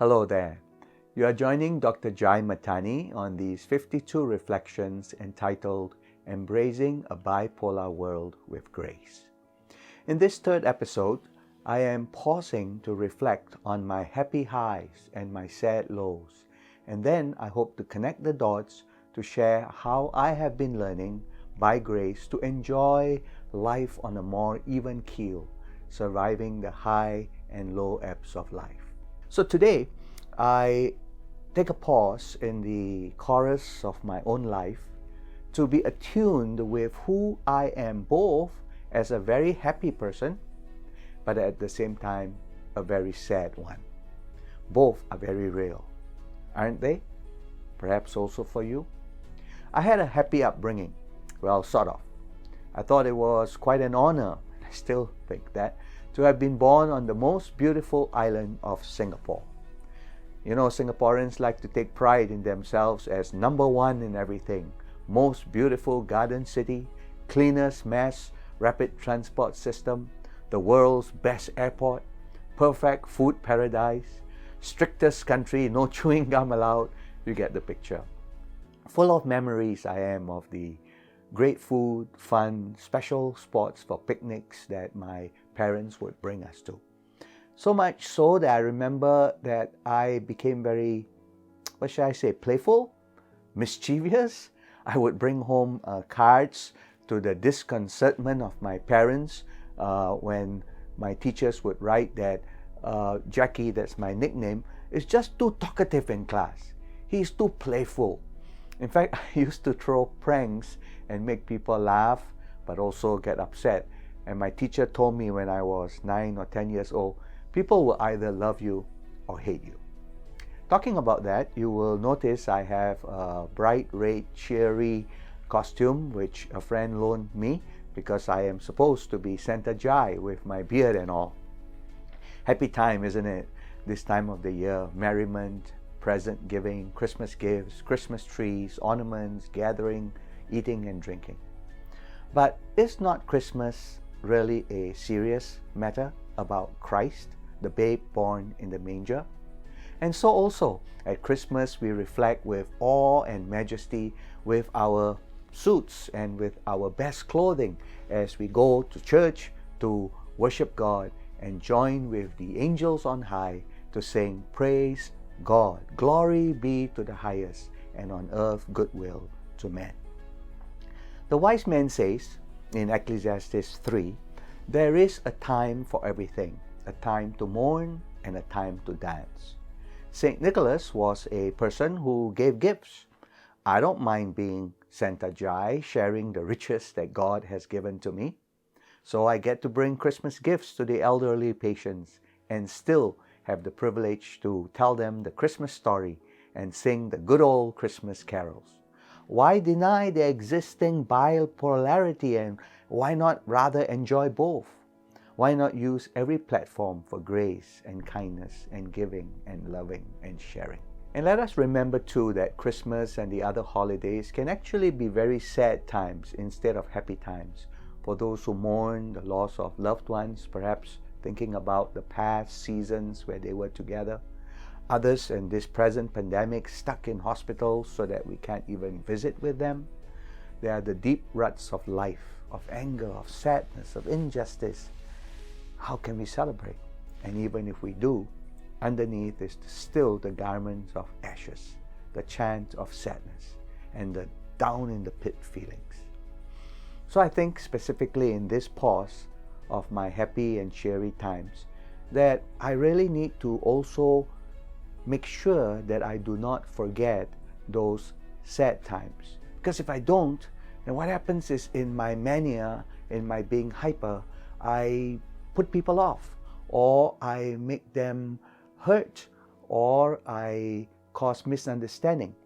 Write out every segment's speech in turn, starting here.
Hello there. You are joining Dr. Jai Matani on these 52 reflections entitled Embracing a Bipolar World with Grace. In this third episode, I am pausing to reflect on my happy highs and my sad lows, and then I hope to connect the dots to share how I have been learning by grace to enjoy life on a more even keel, surviving the high and low ebbs of life. So today, I take a pause in the chorus of my own life to be attuned with who I am, both as a very happy person, but at the same time, a very sad one. Both are very real, aren't they? Perhaps also for you. I had a happy upbringing. Well, sort of. I thought it was quite an honor, I still think that, to have been born on the most beautiful island of Singapore. You know, Singaporeans like to take pride in themselves as number one in everything. Most beautiful garden city, cleanest mass rapid transport system, the world's best airport, perfect food paradise, strictest country, no chewing gum allowed. You get the picture. Full of memories I am of the great food, fun, special spots for picnics that my parents would bring us to. So much so that I remember that I became very, what should I say, playful, mischievous. I would bring home cards to the disconcertment of my parents when my teachers would write that Jackie, that's my nickname, is just too talkative in class. He's too playful. In fact, I used to throw pranks and make people laugh, but also get upset. And my teacher told me when I was 9 or 10 years old, people will either love you or hate you. Talking about that, you will notice I have a bright red, cheery costume which a friend loaned me because I am supposed to be Santa Jai with my beard and all. Happy time, isn't it? This time of the year, merriment, present giving, Christmas gifts, Christmas trees, ornaments, gathering, eating and drinking. But is not Christmas really a serious matter about Christ, the babe born in the manger? And so also at Christmas we reflect with awe and majesty with our suits and with our best clothing as we go to church to worship God and join with the angels on high to sing praise God, glory be to the highest, and on earth goodwill to men. The wise man says in Ecclesiastes 3, there is a time for everything, a time to mourn and a time to dance. St. Nicholas was a person who gave gifts. I don't mind being Santa Jai, sharing the riches that God has given to me. So I get to bring Christmas gifts to the elderly patients and still have the privilege to tell them the Christmas story and sing the good old Christmas carols. Why deny the existing bipolarity, and why not rather enjoy both? Why not use every platform for grace and kindness and giving and loving and sharing? And let us remember too that Christmas and the other holidays can actually be very sad times instead of happy times for those who mourn the loss of loved ones, perhaps thinking about the past seasons where they were together. Others in this present pandemic stuck in hospitals so that we can't even visit with them. There are the deep ruts of life, of anger, of sadness, of injustice. How can we celebrate? And even if we do, underneath is still the garments of ashes, the chant of sadness, and the down in the pit feelings. So I think specifically in this pause of my happy and cheery times that I really need to also make sure that I do not forget those sad times. Because if I don't, then what happens is in my mania, in my being hyper, I put people off, or I make them hurt, or I cause misunderstanding.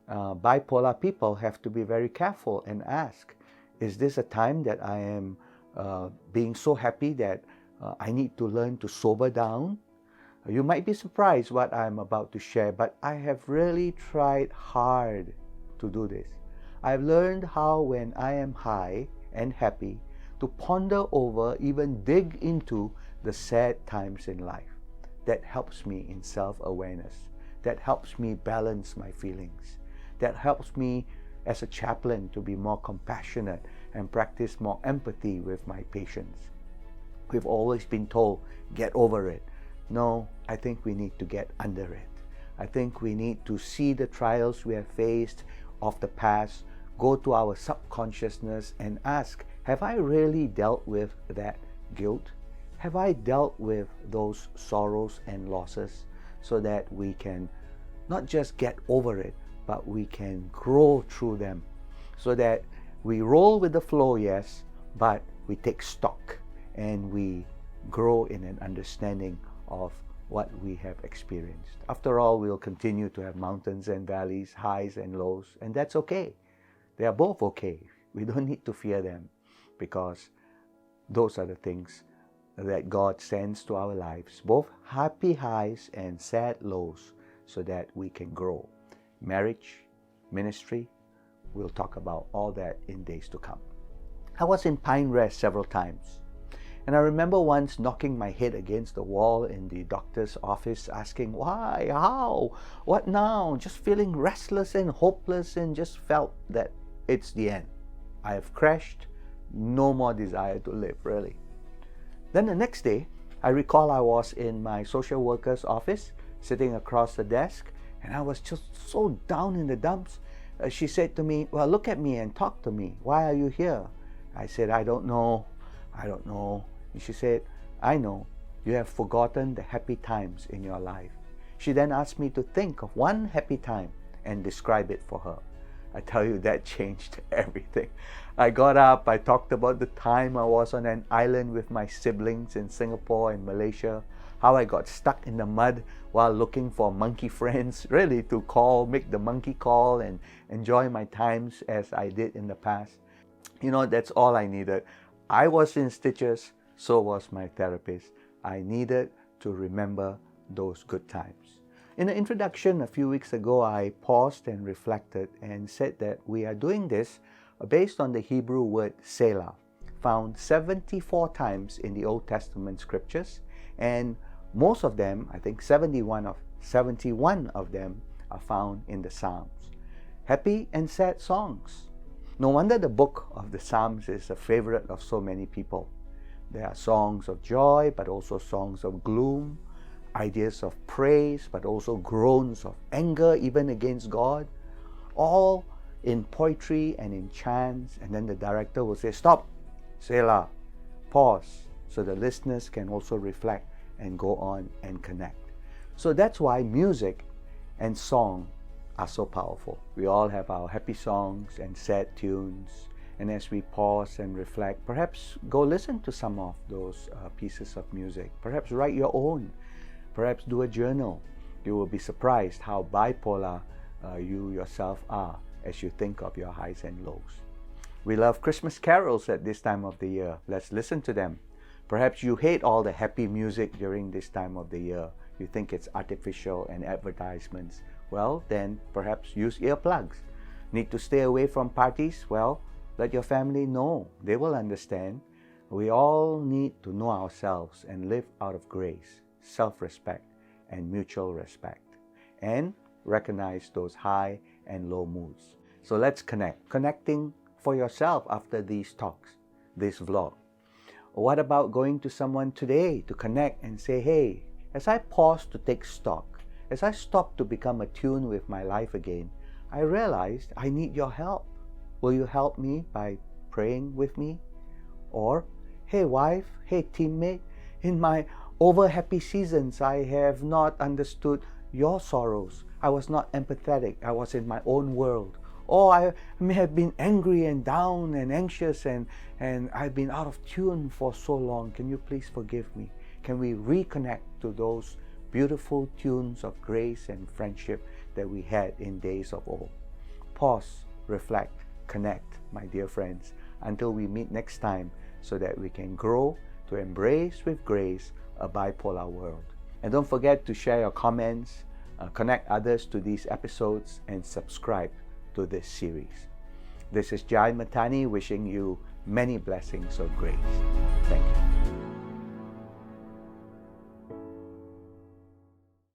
Bipolar people have to be very careful and ask, is this a time that I am being so happy that I need to learn to sober down? You might be surprised what I'm about to share, but I have really tried hard to do this. I've learned how when I am high and happy to ponder over, even dig into the sad times in life. that helps me in self-awareness, that helps me balance my feelings, that helps me as a chaplain to be more compassionate and practice more empathy with my patients. We've always been told, get over it. No, I think we need to get under it. I think we need to see the trials we have faced of the past, go to our subconsciousness and ask, have I really dealt with that guilt? Have I dealt with those sorrows and losses so that we can not just get over it, but we can grow through them so that we roll with the flow, yes, but we take stock and we grow in an understanding of what we have experienced. After all, we'll continue to have mountains and valleys, highs and lows, and that's okay. They are both okay. We don't need to fear them because those are the things that God sends to our lives, both happy highs and sad lows, so that we can grow. Marriage, ministry, we'll talk about all that in days to come. I was in Pine Rest several times, and I remember once knocking my head against the wall in the doctor's office asking, why, how, what now? Just feeling restless and hopeless and just felt that it's the end. I have crashed, no more desire to live, really. Then the next day, I recall I was in my social worker's office, sitting across the desk, and I was just so down in the dumps. She said to me, well, look at me and talk to me. Why are you here? I said, I don't know. And she said, I know. You have forgotten the happy times in your life. She then asked me to think of one happy time and describe it for her. I tell you, that changed everything. I got up, I talked about the time I was on an island with my siblings in Singapore and Malaysia, how I got stuck in the mud while looking for monkey friends, really to make the monkey call and enjoy my times as I did in the past. You know, that's all I needed. I was in stitches, so was my therapist. I needed to remember those good times. In the introduction a few weeks ago, I paused and reflected and said that we are doing this based on the Hebrew word Selah, found 74 times in the Old Testament scriptures, and most of them, I think 71 of them, are found in the Psalms. Happy and sad songs. No wonder the book of the Psalms is a favorite of so many people. There are songs of joy, but also songs of gloom, ideas of praise, but also groans of anger, even against God, all in poetry and in chants. And then the director will say, stop, Selah, pause, so the listeners can also reflect and go on and connect. So that's why music and song are so powerful. We all have our happy songs and sad tunes, and as we pause and reflect, perhaps go listen to some of those pieces of music. Perhaps write your own. Perhaps do a journal. You will be surprised how bipolar you yourself are as you think of your highs and lows. We love Christmas carols at this time of the year. Let's listen to them. Perhaps you hate all the happy music during this time of the year. You think it's artificial and advertisements. Well, then perhaps use earplugs. Need to stay away from parties? Well, let your family know. They will understand. We all need to know ourselves and live out of grace, self-respect, and mutual respect, and recognize those high and low moods. So let's connect. Connecting for yourself after these talks, this vlog. What about going to someone today to connect and say, hey, as I pause to take stock, as I stop to become attuned with my life again, I realized I need your help. Will you help me by praying with me? Or, hey wife, hey teammate, in my over happy seasons, I have not understood your sorrows. I was not empathetic. I was in my own world. Or I may have been angry and down and anxious and I've been out of tune for so long. Can you please forgive me? Can we reconnect to those beautiful tunes of grace and friendship that we had in days of old? Pause, reflect, connect, my dear friends, until we meet next time so that we can grow to embrace with grace a bipolar world. And don't forget to share your comments, connect others to these episodes, and subscribe to this series. This is Jai Mathani wishing you many blessings of grace. Thank you.